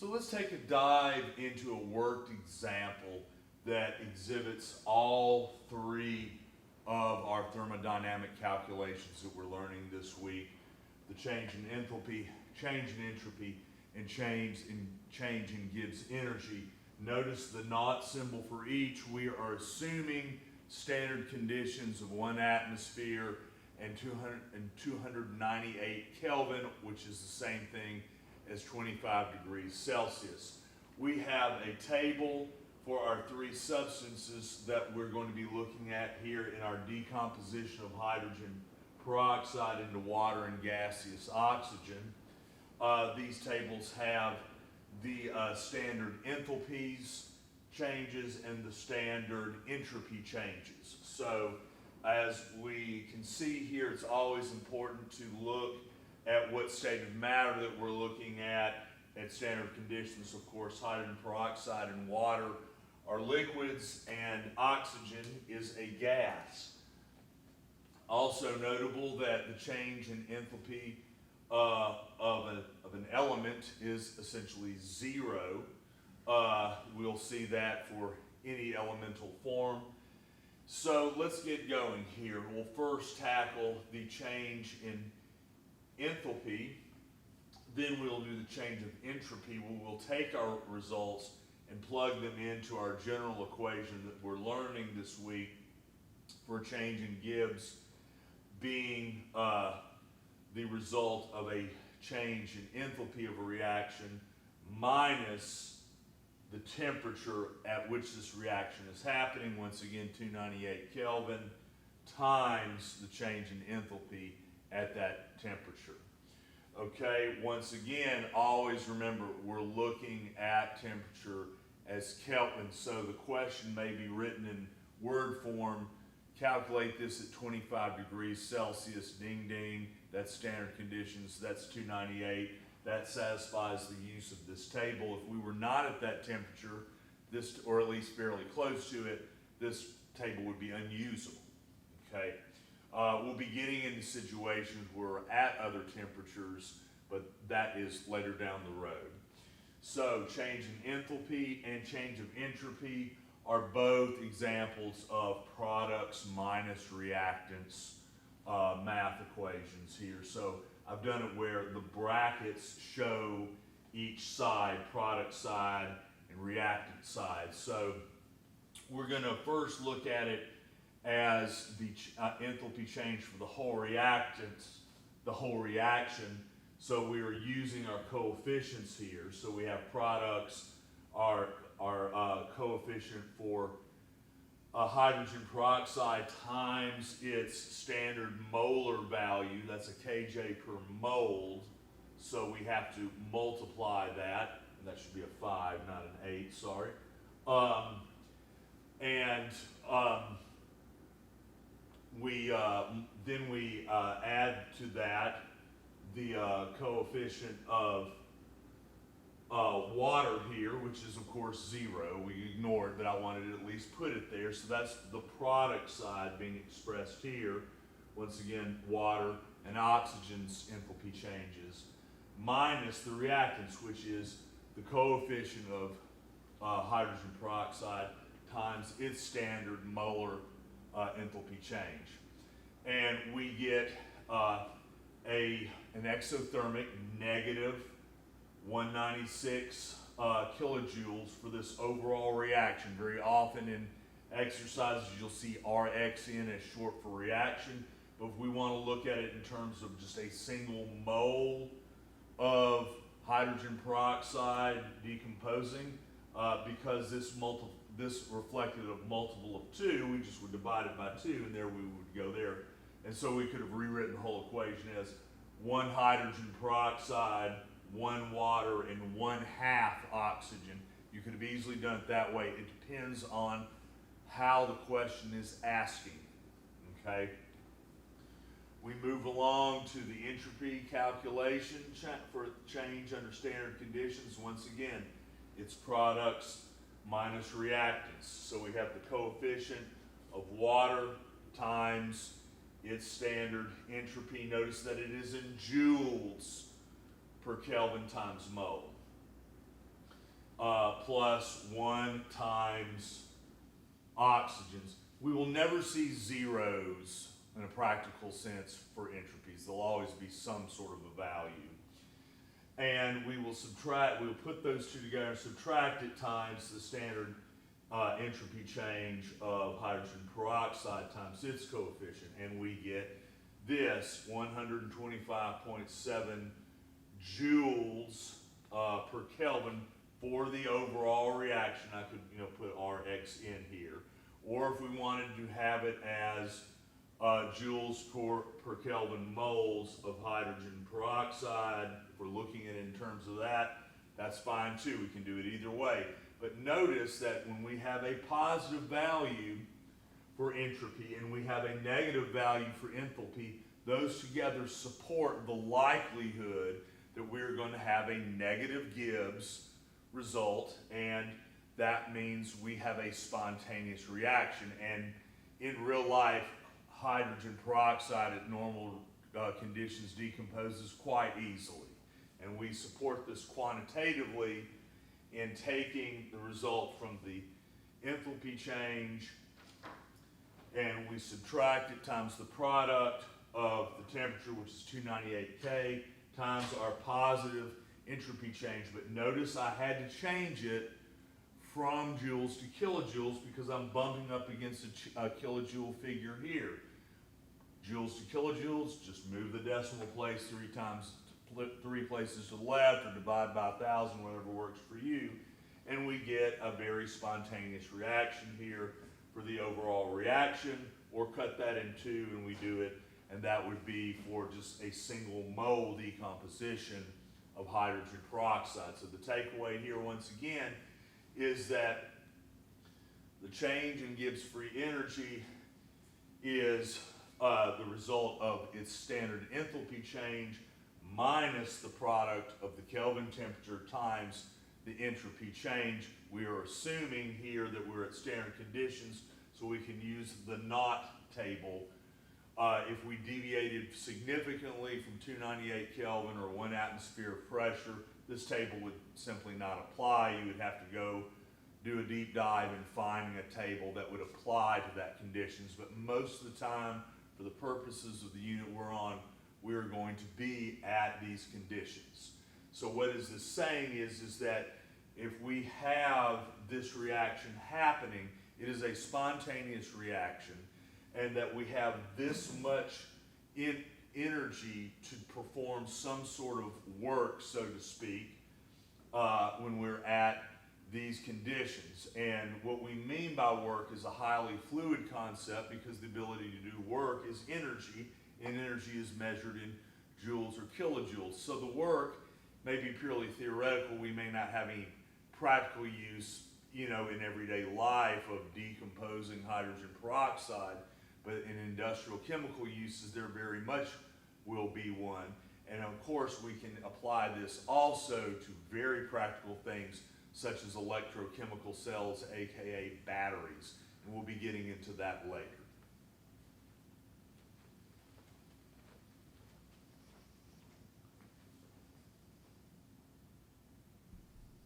So let's take a dive into a worked example that exhibits all three of our thermodynamic calculations that we're learning this week. The change in enthalpy, change in entropy, and change in Gibbs energy. Notice the naught symbol for each. We are assuming standard conditions of 1 atmosphere and 298 Kelvin, which is the same thing as 25 degrees Celsius. We have a table for our three substances that we're going to be looking at here in our decomposition of hydrogen peroxide into water and gaseous oxygen. These tables have the standard enthalpies changes and the standard entropy changes. So as we can see here, it's always important to look at what state of matter that we're looking at standard conditions. Of course, hydrogen peroxide and water are liquids and oxygen is a gas. Also notable that the change in enthalpy of an element is essentially zero. We'll see that for any elemental form. So let's get going here. We'll first tackle the change in enthalpy, then we'll do the change of entropy. We'll take our results and plug them into our general equation that we're learning this week for change in Gibbs being the result of a change in enthalpy of a reaction minus the temperature at which this reaction is happening, once again 298 Kelvin, times the change in enthalpy at that temperature. Okay, once again, always remember we're looking at temperature as Kelvin, so the question may be written in word form. Calculate this at 25 degrees Celsius, ding ding, that's standard conditions, that's 298. That satisfies the use of this table. If we were not at that temperature, or at least fairly close to it, this table would be unusable. Okay, we'll be getting into situations where we're at other temperatures, but that is later down the road. So change in enthalpy and change of entropy are both examples of products minus reactants math equations here. So I've done it where the brackets show each side, product side and reactant side. So we're going to first look at it as the enthalpy change for the whole reactants, the whole reaction. So we are using our coefficients here. So we have products, our coefficient for hydrogen peroxide times its standard molar value, that's a kJ per mole, so we have to multiply that, and that should be a 5, not an 8, sorry. Then we add to that the coefficient of water here, which is of course 0. We ignored, but I wanted to at least put it there. So that's the product side being expressed here. Once again, water and oxygen's enthalpy changes, minus the reactants, which is the coefficient of hydrogen peroxide times its standard molar enthalpy change. And we get an exothermic negative 196 kilojoules for this overall reaction. Very often in exercises you'll see RXN as short for reaction, but if we want to look at it in terms of just a single mole of hydrogen peroxide decomposing, because this reflected a multiple of 2, we just would divide it by 2 and there we would go there. And so we could have rewritten the whole equation as 1 hydrogen peroxide, 1 water, and 1/2 oxygen. You could have easily done it that way. It depends on how the question is asking, okay? We move along to the entropy calculation for change under standard conditions. Once again, it's products minus reactants. So we have the coefficient of water times its standard entropy. Notice that it is in joules per Kelvin times mole. plus 1 times oxygens. We will never see zeros in a practical sense for entropies. There'll always be some sort of a value. And we will we'll put those two together and subtract it times the standard entropy change of hydrogen peroxide times its coefficient. And we get this 125.7 joules per Kelvin for the overall reaction. I could put Rx in here. Or if we wanted to have it as joules per Kelvin moles of hydrogen peroxide, if we're looking at it in terms of that, that's fine too. We can do it either way. But notice that when we have a positive value for entropy and we have a negative value for enthalpy, those together support the likelihood that we're going to have a negative Gibbs result, and that means we have a spontaneous reaction. And in real life, hydrogen peroxide at normal conditions decomposes quite easily. And we support this quantitatively in taking the result from the enthalpy change, and we subtract it times the product of the temperature, which is 298 K, times our positive entropy change. But notice I had to change it from joules to kilojoules because I'm bumping up against a kilojoule figure here. Joules to kilojoules, just move the decimal place 3 places to the left, or divide by 1,000, whatever works for you, and we get a very spontaneous reaction here for the overall reaction, or cut that in two and we do it, and that would be for just a single mole decomposition of hydrogen peroxide. So the takeaway here once again is that the change in Gibbs free energy is the result of its standard enthalpy change minus the product of the Kelvin temperature times the entropy change. We are assuming here that we're at standard conditions, so we can use the not table. If we deviated significantly from 298 Kelvin or 1 atmosphere of pressure, this table would simply not apply. You would have to go do a deep dive in finding a table that would apply to that conditions. But most of the time, for the purposes of the unit we're on, we're going to be at these conditions. So what is this saying is that if we have this reaction happening, it is a spontaneous reaction, and that we have this much energy to perform some sort of work, so to speak, when we're at these conditions. And what we mean by work is a highly fluid concept, because the ability to do work is energy, and energy is measured in joules or kilojoules. So the work may be purely theoretical. We may not have any practical use, in everyday life of decomposing hydrogen peroxide, but in industrial chemical uses, there very much will be one. And of course, we can apply this also to very practical things such as electrochemical cells, aka batteries. And we'll be getting into that later.